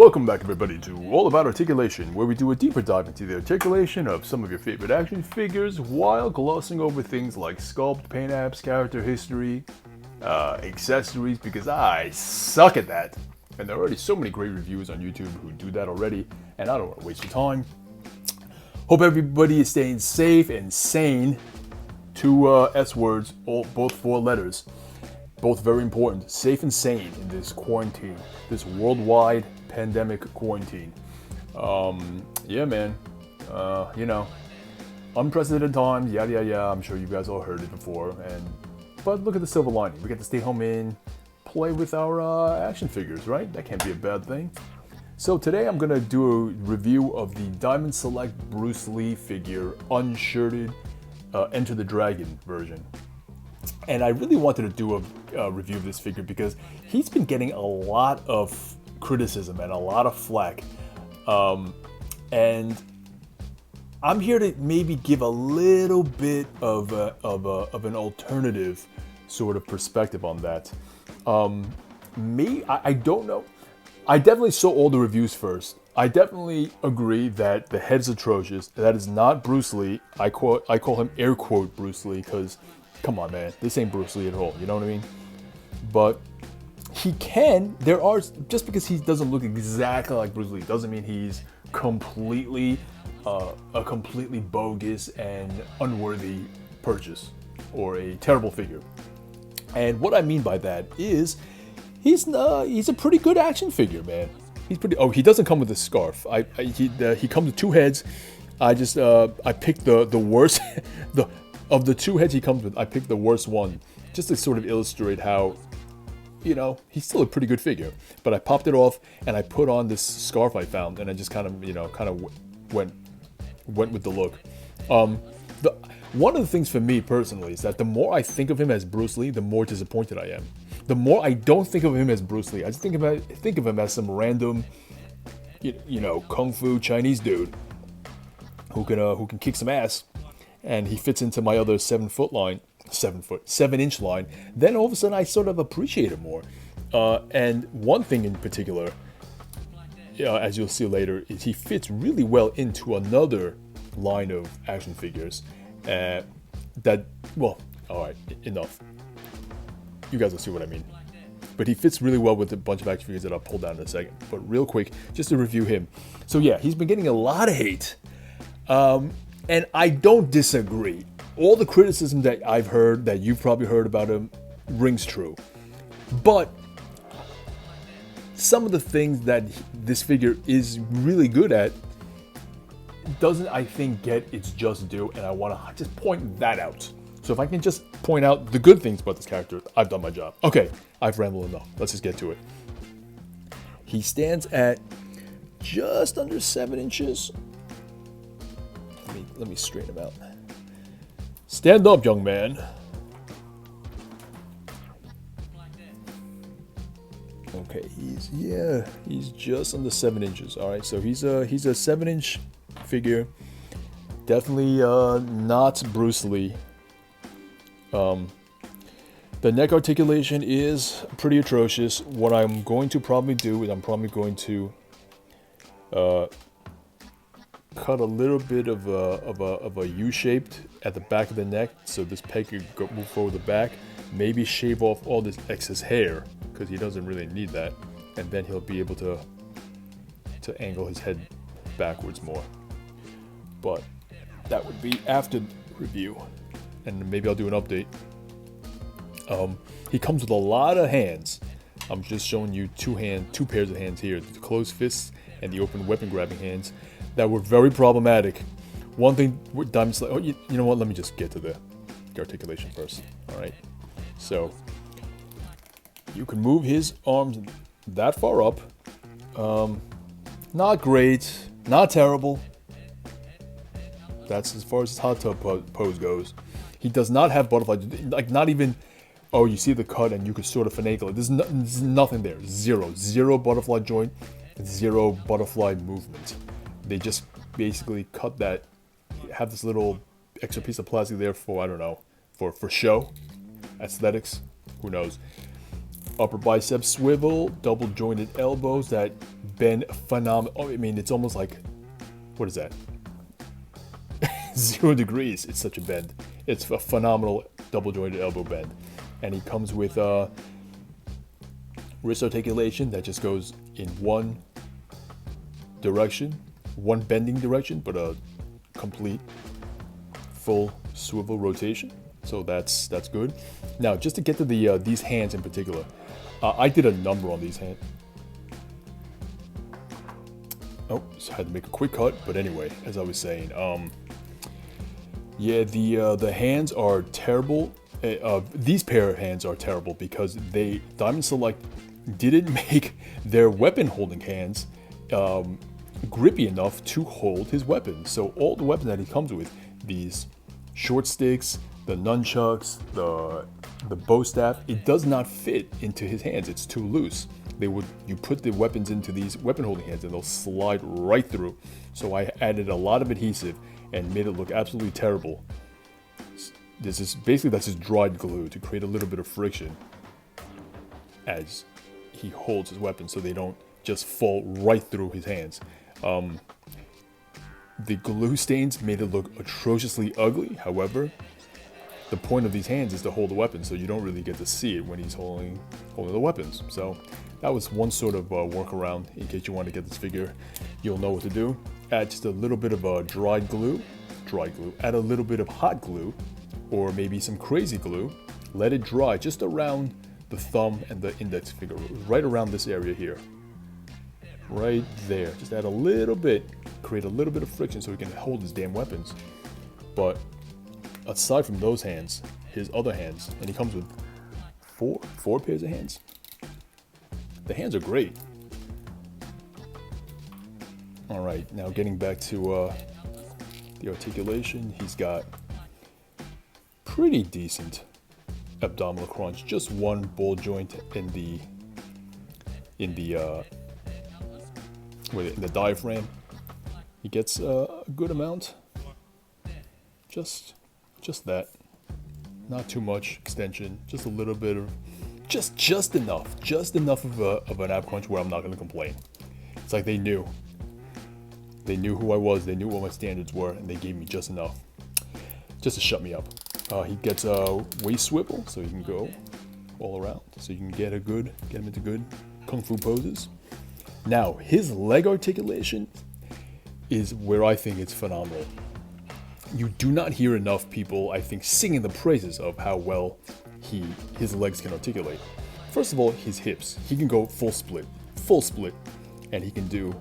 Welcome back everybody to All About Articulation, where we do a deeper dive into the articulation of some of your favorite action figures while glossing over things like sculpt, paint apps, character history, accessories, because I suck at that. And there are already so many great reviews on YouTube who do that already, and I don't want to waste your time. Hope everybody is staying safe and sane. Two S words, both 4 letters. Both very important. Safe and sane in this quarantine, this worldwide pandemic quarantine. Yeah, man. Unprecedented times. Yada yada yada. I'm sure you guys all heard it before. But look at the silver lining. We get to stay home and play with our action figures, right? That can't be a bad thing. So today I'm gonna do a review of the Diamond Select Bruce Lee figure, unshirted, Enter the Dragon version. And I really wanted to do a review of this figure because he's been getting a lot of criticism and a lot of flack. And I'm here to maybe give a little bit of an alternative sort of perspective on that. I don't know. I definitely saw all the reviews first. I definitely agree that the head's atrocious. That is not Bruce Lee. I call him air quote Bruce Lee because, come on, man, this ain't Bruce Lee at all. You know what I mean? But he can. Just because he doesn't look exactly like Bruce Lee doesn't mean he's completely a completely bogus and unworthy purchase or a terrible figure. And what I mean by that is he's a pretty good action figure, man. He's pretty. Oh, he doesn't come with a scarf. He comes with 2 heads. I picked the worst. Of the 2 heads he comes with, I picked the worst one just to sort of illustrate how, he's still a pretty good figure. But I popped it off and I put on this scarf I found, and I just kind of went with the look. One of the things for me personally is that the more I think of him as Bruce Lee, the more disappointed I am. The more I don't think of him as Bruce Lee, I just think of him as some random, kung fu Chinese dude who can kick some ass, and he fits into my other 7-inch line. Then all of a sudden I sort of appreciate him more. And one thing in particular, as you'll see later, is he fits really well into another line of action figures. All right, enough. You guys will see what I mean. But he fits really well with a bunch of action figures that I'll pull down in a second. But real quick, just to review him. So yeah, he's been getting a lot of hate. And I don't disagree. All the criticism that I've heard, that you've probably heard about him, rings true. But some of the things that this figure is really good at doesn't, I think, get its just due. And I want to just point that out. So if I can just point out the good things about this character, I've done my job. Okay, I've rambled enough. Let's just get to it. He stands at just under 7 inches. Let me straighten him out. Stand up, young man. Okay, he's just under 7 inches. All right, so he's a 7-inch figure. Definitely not Bruce Lee. The neck articulation is pretty atrocious. What I'm going to probably do is I'm probably going to cut a little bit of a U-shaped at the back of the neck, so this peg could move forward the back. Maybe shave off all this excess hair because he doesn't really need that, and then he'll be able to angle his head backwards more. But that would be after review, and maybe I'll do an update. He comes with a lot of hands. I'm just showing you 2 pairs of hands here, the closed fists and the open weapon grabbing hands that were very problematic. One thing with Diamond Select, you know what, let me just get to the articulation first. All right, so you can move his arms that far up. Not great, not terrible. That's as far as his hot tub pose goes. He does not have butterfly, like not even, oh, you see the cut and you could sort of finagle it. There's nothing there, zero butterfly joint, 0 butterfly movement. They just basically cut that, have this little extra piece of plastic there for, I don't know, for show, aesthetics, who knows. Upper bicep swivel, double jointed elbows that bend phenomenal. Oh, I mean, it's almost like, what is that? 0 degrees. It's such a bend. It's a phenomenal double jointed elbow bend. And he comes with wrist articulation that just goes in one direction, one bending direction, but a complete full swivel rotation. So that's good. Now, just to get to the these hands in particular, I did a number on these hands. Oh, so I had to make a quick cut. But anyway, as I was saying, yeah, the hands are terrible. These pair of hands are terrible because Diamond Select didn't make their weapon holding hands grippy enough to hold his weapon. So all the weapons that he comes with, these short sticks, the nunchucks, the bow staff, it does not fit into his hands. It's too loose. You put the weapons into these weapon holding hands and they'll slide right through. So I added a lot of adhesive and made it look absolutely terrible. That's just dried glue to create a little bit of friction as he holds his weapon so they don't just fall right through his hands. The glue stains made it look atrociously ugly. However, the point of these hands is to hold the weapon, so you don't really get to see it when he's holding the weapons. So that was one sort of workaround. In case you want to get this figure, you'll know what to do. Add just a little bit of dried glue. Add a little bit of hot glue, or maybe some crazy glue. Let it dry just around the thumb and the index finger, right around this area here. Right there. Just add a little bit, create a little bit of friction so he can hold his damn weapons. But aside from those hands, his other hands, and he comes with four pairs of hands. The hands are great. All right, now getting back to the articulation, he's got pretty decent abdominal crunch. Just one ball joint in the diaphragm. He gets a good amount. Just that. Not too much extension. Just a little bit of, just enough of an ab crunch where I'm not going to complain. It's like they knew who I was. They knew what my standards were, and they gave me just enough, just to shut me up. He gets a waist swivel, so he can go all around. So you can get him into good kung fu poses. Now, his leg articulation is where I think it's phenomenal. You do not hear enough people, I think, singing the praises of how well his legs can articulate. First of all, his hips. He can go full split, and he can do,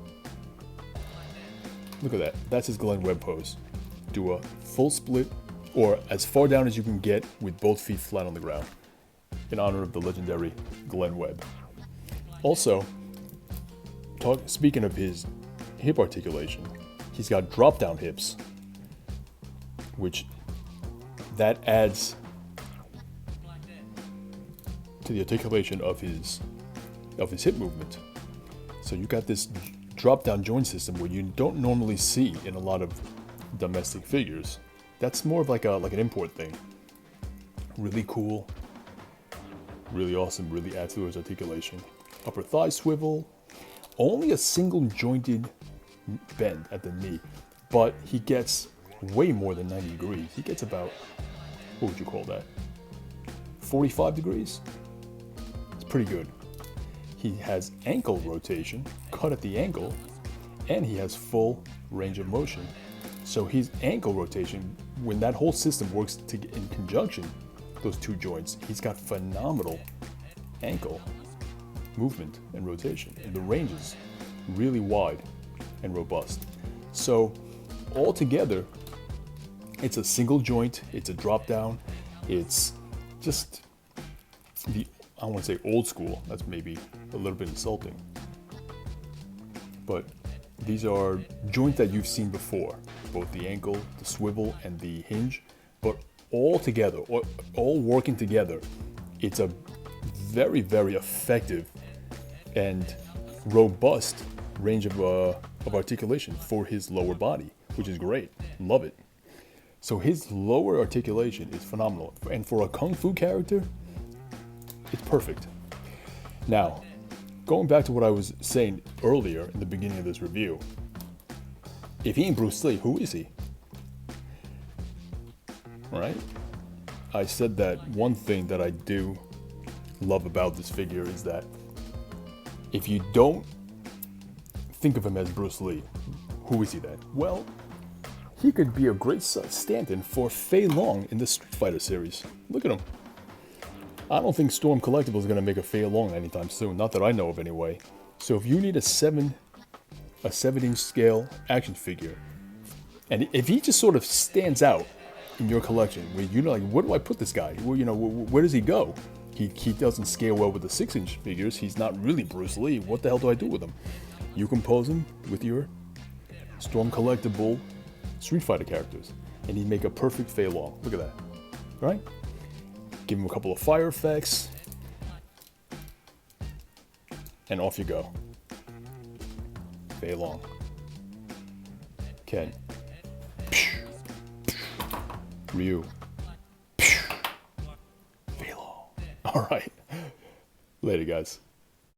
look at that, that's his Glenn Webb pose. Do a full split, or as far down as you can get with both feet flat on the ground, in honor of the legendary Glenn Webb. Also, speaking of his hip articulation, he's got drop down hips, which that adds to the articulation of his hip movement. So you got this drop down joint system where you don't normally see in a lot of domestic figures. That's more of like an import thing. Really cool, really awesome, really adds to his articulation. Upper thigh swivel, only a single jointed bend at the knee, but he gets way more than 90 degrees. He gets about, what would you call that? 45 degrees? It's pretty good. He has ankle rotation, cut at the ankle, and he has full range of motion. So his ankle rotation, when that whole system works in conjunction, those two joints, he's got phenomenal ankle movement and rotation, and the range is really wide and robust. So altogether, it's a single joint, it's a drop down, it's just I don't want to say old school, that's maybe a little bit insulting, but these are joints that you've seen before, both the ankle, the swivel, and the hinge, but all together, all working together, it's a very, very effective and robust range of articulation for his lower body, which is great. Love it. So his lower articulation is phenomenal, and for a kung fu character, it's perfect. Now, going back to what I was saying earlier in the beginning of this review, if he ain't Bruce Lee, who is he? Right? I said that one thing that I do love about this figure is that if you don't think of him as Bruce Lee, who is he then? Well, he could be a great stand-in for FEI Long in the Street Fighter series. Look at him. I don't think Storm Collectibles is going to make a FEI Long anytime soon, not that I know of anyway. So if you need a 7-inch scale action figure, and if he just sort of stands out in your collection, where you're like, where do I put this guy? Well, you know, where does he go? He doesn't scale well with the 6-inch figures. He's not really Bruce Lee. What the hell do I do with him? You compose him with your Storm Collectible Street Fighter characters, and he'd make a perfect FEI Long. Look at that. All right? Give him a couple of fire effects, and off you go. FEI Long. Ken. Ryu. FEI Long. All right. Later, guys.